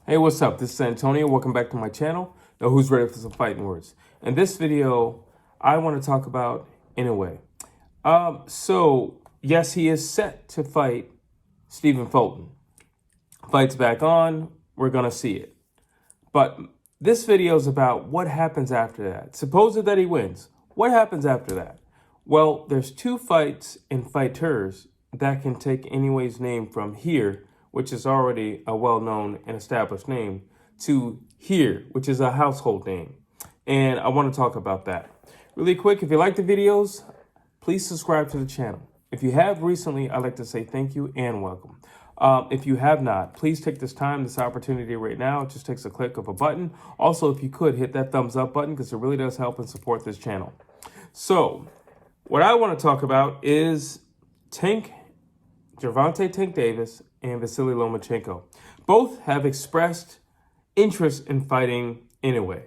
Hey, what's up? This is Antonio. Welcome back to my channel. Now, who's ready for some fighting words? In this video, I want to talk about Inoue. So yes, he is set to fight Stephen Fulton. Fight's back on. We're gonna see it. But this video is about what happens after that. Supposed that he wins. What happens after that? Well, there's two fights and fighters that can take Inoue's name from here, which is already a well-known and established name, to here, which is a household name. And I want to talk about that. Really quick, if you like the videos, please subscribe to the channel. If you have recently, I'd like to say thank you and welcome. If you have not, please take this time, this opportunity right now. It just takes a click of a button. Also, if you could, hit that thumbs up button because it really does help and support this channel. So, what I want to talk about is Gervonta Tank Davis and Vasiliy Lomachenko. Both have expressed interest in fighting Inoue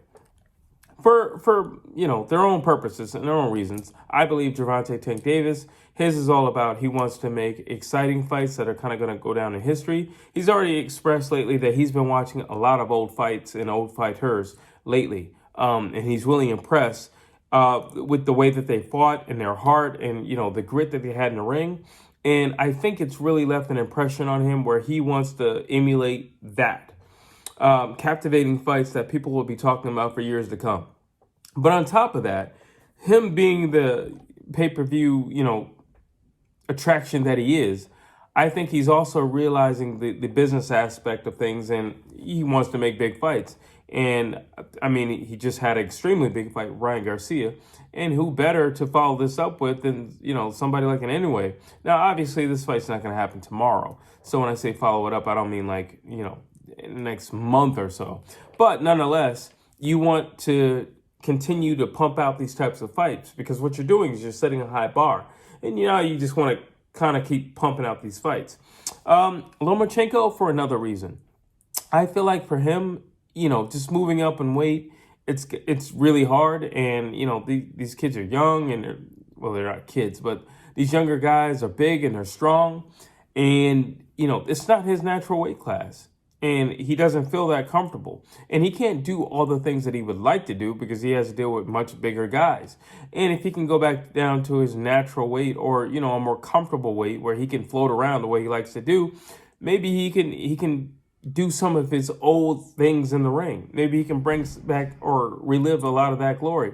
for their own purposes and their own reasons. I believe Gervonta Tank Davis, his is all about he wants to make exciting fights that are kind of going to go down in history. He's already expressed lately that he's been watching a lot of old fights and old fighters lately, and he's really impressed with the way that they fought and their heart and the grit that they had in the ring. And I think it's really left an impression on him where he wants to emulate that. Captivating fights that people will be talking about for years to come. But on top of that, him being the pay-per-view, attraction that he is, I think he's also realizing the business aspect of things, and he wants to make big fights. And I mean, he just had an extremely big fight with Ryan Garcia, and who better to follow this up with than, somebody like an Inoue. Now, obviously, this fight's not going to happen tomorrow. So when I say follow it up, I don't mean like, in the next month or so. But nonetheless, you want to continue to pump out these types of fights because what you're doing is you're setting a high bar. And, you just want to kind of keep pumping out these fights. Lomachenko, for another reason. I feel like for him, just moving up in weight, it's really hard. And, these kids are young and they're not kids, but these younger guys are big and they're strong. And, it's not his natural weight class. And he doesn't feel that comfortable. And he can't do all the things that he would like to do because he has to deal with much bigger guys. And if he can go back down to his natural weight or, a more comfortable weight where he can float around the way he likes to do, maybe he can do some of his old things in the ring. Maybe he can bring back or relive a lot of that glory.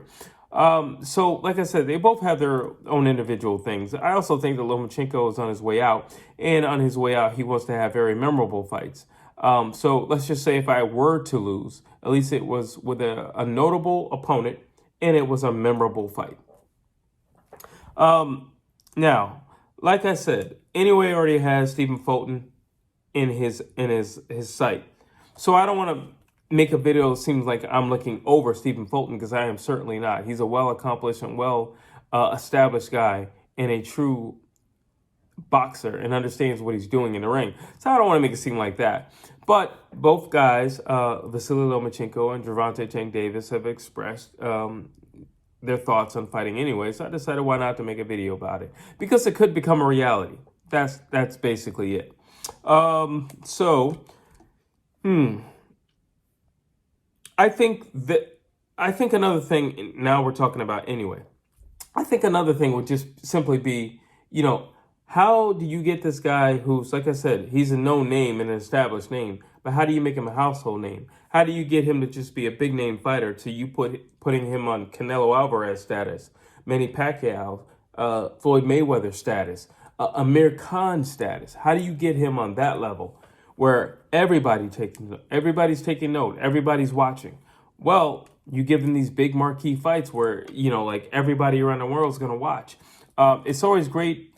So, like I said, they both have their own individual things. I also think that Lomachenko is on his way out. And on his way out, he wants to have very memorable fights. So let's just say if I were to lose, at least it was with a notable opponent and it was a memorable fight. Now, like I said, Inoue already has Stephen Fulton in his sight. So I don't want to make a video that seems like I'm looking over Stephen Fulton because I am certainly not. He's a well-accomplished and well-established guy and a true boxer and understands what he's doing in the ring. So I don't want to make it seem like that. But both guys, Vasiliy Lomachenko and Gervonta Tank Davis, have expressed their thoughts on fighting Inoue. So I decided why not to make a video about it. Because it could become a reality. That's basically it. I think another thing, now we're talking about Inoue. I think another thing would just simply be, how do you get this guy who's, like I said, he's a known name and an established name, but how do you make him a household name? How do you get him to just be a big name fighter to you putting him on Canelo Alvarez status, Manny Pacquiao, Floyd Mayweather status, Amir Khan status? How do you get him on that level where everybody's taking note, everybody's watching? Well, you give them these big marquee fights where, like everybody around the world is going to watch. It's always great,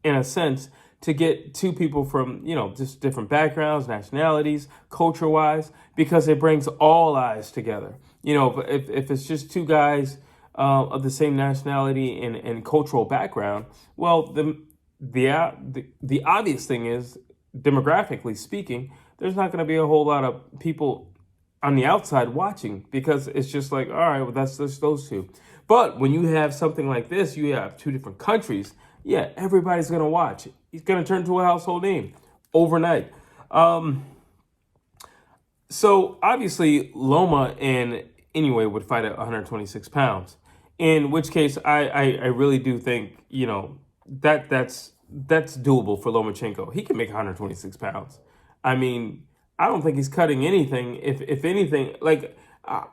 in a sense, to get two people from, just different backgrounds, nationalities, culture-wise, because it brings all eyes together. If it's just two guys of the same nationality and cultural background, well, the obvious thing is, demographically speaking, there's not going to be a whole lot of people on the outside watching because it's just like, all right, well, that's just those two. But when you have something like this, you have two different countries, yeah, everybody's going to watch. He's going to turn to a household name overnight. So obviously Loma and Inoue would fight at 126 pounds. In which case, I really do think that's doable for Lomachenko. He can make 126 pounds. I mean, I don't think he's cutting anything. If anything, like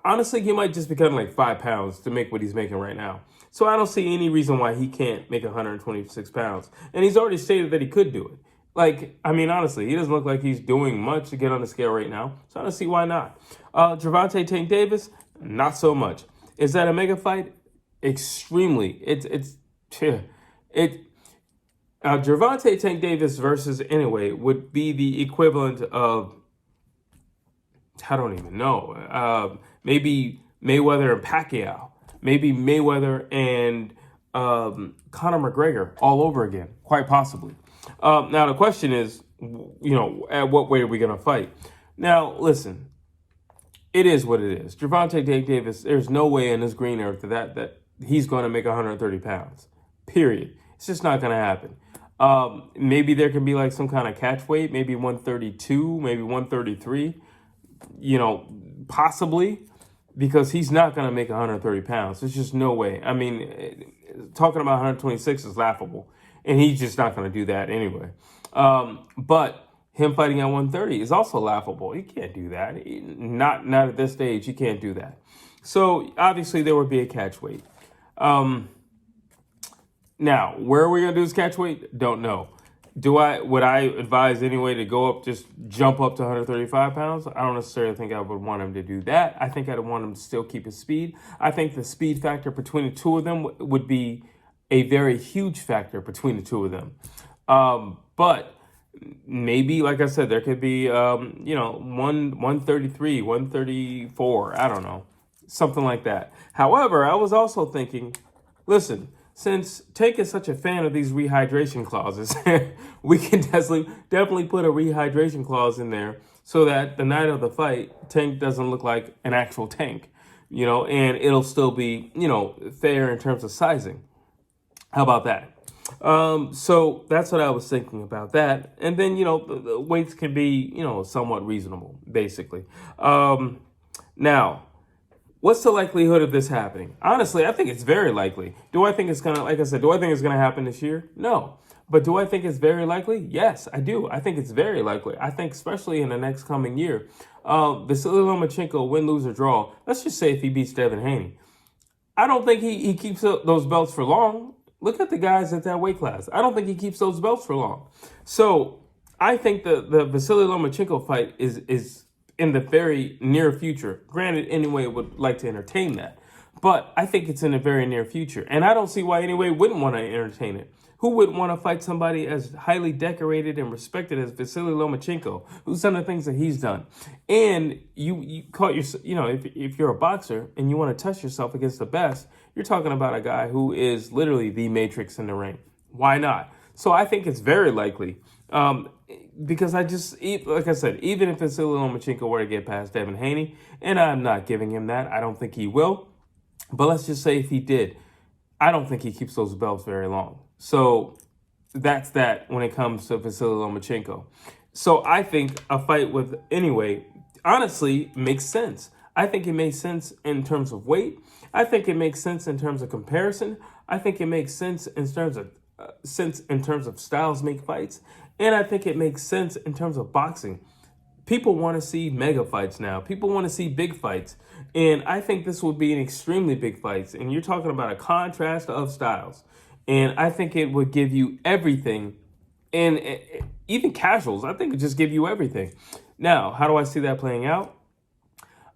honestly, he might just be cutting like 5 pounds to make what he's making right now. So I don't see any reason why he can't make 126 pounds. And he's already stated that he could do it. Like, I mean, honestly, he doesn't look like he's doing much to get on the scale right now. So I don't see why not. Gervonta Tank Davis, not so much. Is that a mega fight? Extremely. Gervonta Tank Davis versus Inoue would be the equivalent of, I don't even know, maybe Mayweather and Pacquiao, maybe Mayweather and Conor McGregor all over again, quite possibly. Now the question is, at what weight are we going to fight? Now, listen, it is what it is. Gervonta Tank Davis, there's no way in this green earth that he's going to make 130 pounds, period. It's just not going to happen. Maybe there can be like some kind of catch weight, maybe 132, maybe 133, possibly, because he's not going to make 130 pounds. There's just no way. I mean, talking about 126 is laughable, and he's just not going to do that anyway. But him fighting at 130 is also laughable. He can't do that. Not at this stage. He can't do that. So obviously there would be a catch weight. Now, where are we going to do this catch weight? Don't know. Would I advise Inoue to go up, just jump up to 135 pounds? I don't necessarily think I would want him to do that. I think I'd want him to still keep his speed. I think the speed factor between the two of them would be a very huge factor between the two of them. But maybe, like I said, there could be, 133, 134, I don't know, something like that. However, I was also thinking, listen, since Tank is such a fan of these rehydration clauses, we can definitely put a rehydration clause in there so that the night of the fight, Tank doesn't look like an actual tank, and it'll still be, fair in terms of sizing. How about that? So that's what I was thinking about that. And then, the weights can be, somewhat reasonable, basically. Now, what's the likelihood of this happening? Honestly, I think it's very likely. Do I think it's going to, like I said, do I think it's going to happen this year? No. But do I think it's very likely? Yes, I do. I think it's very likely. I think especially in the next coming year, Vasiliy Lomachenko, win, lose, or draw, let's just say if he beats Devin Haney, I don't think he keeps those belts for long. Look at the guys at that weight class. I don't think he keeps those belts for long. So I think the Vasiliy Lomachenko fight is in the very near future. Granted, Inoue would like to entertain that, but I think it's in the very near future. And I don't see why Inoue wouldn't want to entertain it. Who wouldn't want to fight somebody as highly decorated and respected as Vasiliy Lomachenko, who's done the things that he's done? And you caught if you're a boxer and you want to test yourself against the best, you're talking about a guy who is literally the Matrix in the ring. Why not? So I think it's very likely. Because like I said, even if Vasiliy Lomachenko were to get past Devin Haney, and I'm not giving him that, I don't think he will. But let's just say if he did, I don't think he keeps those belts very long. So that's that when it comes to Vasiliy Lomachenko. So I think a fight with Inoue honestly makes sense. I think it makes sense in terms of weight. I think it makes sense in terms of comparison. I think it makes sense in terms of styles make fights. And I think it makes sense in terms of boxing. People want to see mega fights now. People want to see big fights. And I think this would be an extremely big fight. And you're talking about a contrast of styles. And I think it would give you everything. And even casuals, I think it just give you everything. Now, how do I see that playing out?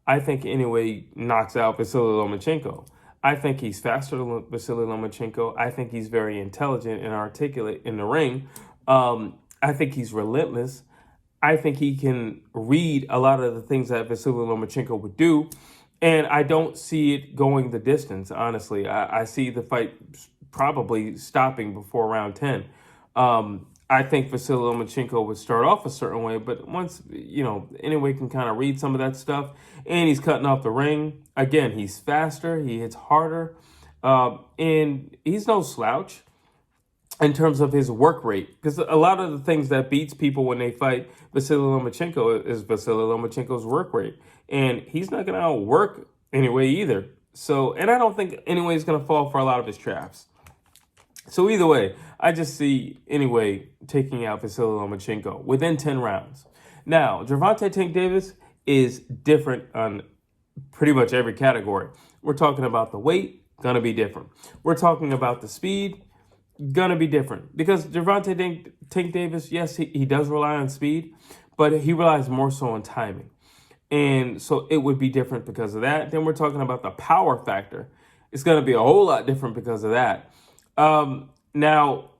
I think Inoue knocks out Vasiliy Lomachenko. I think he's faster than Vasiliy Lomachenko. I think he's very intelligent and articulate in the ring. I think he's relentless. I think he can read a lot of the things that Vasiliy Lomachenko would do. And I don't see it going the distance, honestly. I see the fight probably stopping before round 10. I think Vasiliy Lomachenko would start off a certain way, but once, Inoue can kind of read some of that stuff, and he's cutting off the ring. Again, he's faster, he hits harder, and he's no slouch. in terms of his work rate. Because a lot of the things that beats people when they fight Vasiliy Lomachenko is Vasiliy Lomachenko's work rate. And he's not going to outwork Inoue either. So, and I don't think Inoue is going to fall for a lot of his traps. So either way, I just see Inoue taking out Vasiliy Lomachenko within 10 rounds. Now, Gervonta Tank Davis is different on pretty much every category. We're talking about the weight, gonna be different. We're talking about the speed, gonna be different. Because Gervonta Tank Davis, yes, he does rely on speed, but he relies more so on timing. And so it would be different because of that. Then we're talking about the power factor. It's gonna be a whole lot different because of that. Now,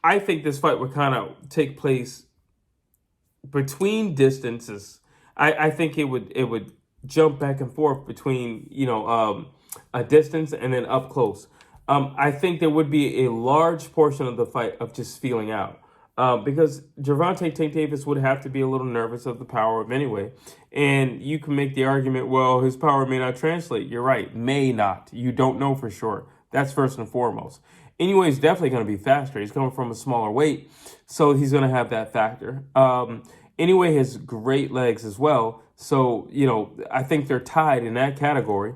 I think this fight would kind of take place between distances. I think it would jump back and forth between, a distance and then up close. I think there would be a large portion of the fight of just feeling out. Because Gervonta Tank Davis would have to be a little nervous of the power of Inoue. And you can make the argument, well, his power may not translate. You're right, may not. You don't know for sure. That's first and foremost. Inoue is definitely going to be faster. He's coming from a smaller weight, so he's going to have that factor. Inoue has great legs as well, so, I think they're tied in that category.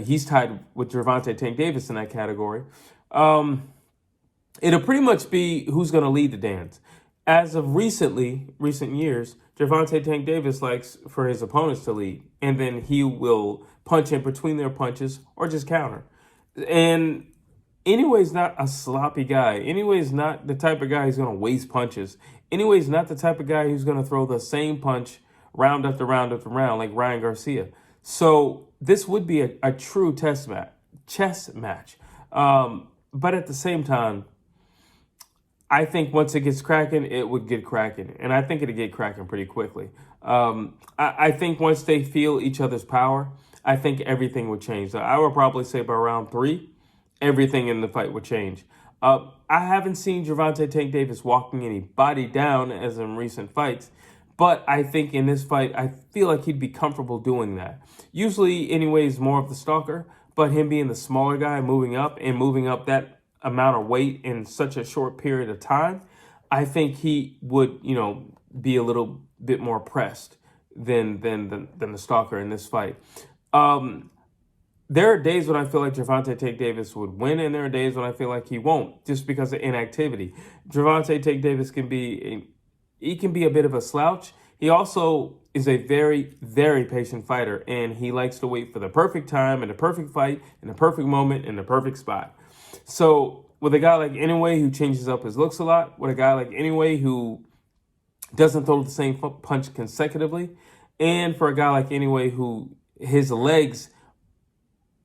He's tied with Gervonta Tank Davis in that category. It'll pretty much be who's going to lead the dance. As of recent years, Gervonta Tank Davis likes for his opponents to lead, and then he will punch in between their punches or just counter. And Inoue's not a sloppy guy. Inoue's not the type of guy who's going to waste punches. Inoue's not the type of guy who's going to throw the same punch round after round after round like Ryan Garcia. So this would be a true chess match. But at the same time, I think once it gets cracking, it would get cracking. And I think it'll get cracking pretty quickly. I think once they feel each other's power, I think everything would change. So I would probably say by round 3, everything in the fight would change. I haven't seen Gervonta Tank Davis walking anybody down as in recent fights, but I think in this fight, I feel like he'd be comfortable doing that. Usually, Inoue is more of the stalker, but him being the smaller guy, moving up that amount of weight in such a short period of time, I think he would, be a little bit more pressed than the stalker in this fight. There are days when I feel like Gervonta Tank Davis would win, and there are days when I feel like he won't, just because of inactivity. Gervonta Tank Davis can be a bit of a slouch. He also is a very, very patient fighter, and he likes to wait for the perfect time and the perfect fight and the perfect moment and the perfect spot. So with a guy like Inoue who changes up his looks a lot, with a guy like Inoue who doesn't throw the same punch consecutively, and for a guy like Inoue who his legs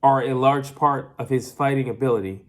are a large part of his fighting ability.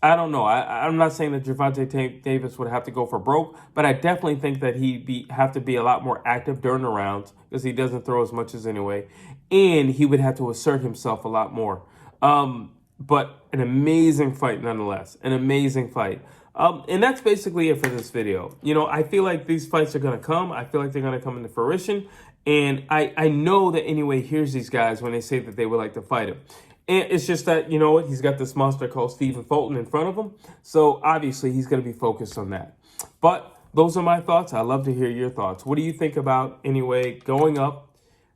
I don't know. I'm not saying that Gervonta Tank Davis would have to go for broke, but I definitely think that he'd have to be a lot more active during the rounds because he doesn't throw as much as Inoue, and he would have to assert himself a lot more. But an amazing fight nonetheless. An amazing fight. And that's basically it for this video. I feel like these fights are going to come. I feel like they're going to come into fruition. And I know that Inoue hears these guys when they say that they would like to fight him. And it's just that, he's got this monster called Stephen Fulton in front of him. So obviously he's going to be focused on that. But those are my thoughts. I'd love to hear your thoughts. What do you think about Inoue going up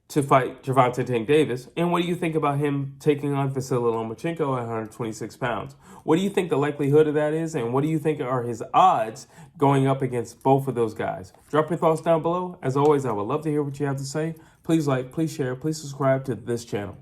to fight Gervonta Tank Davis? And what do you think about him taking on Vasiliy Lomachenko at 126 pounds? What do you think the likelihood of that is? And what do you think are his odds going up against both of those guys? Drop your thoughts down below. As always, I would love to hear what you have to say. Please like, please share, please subscribe to this channel.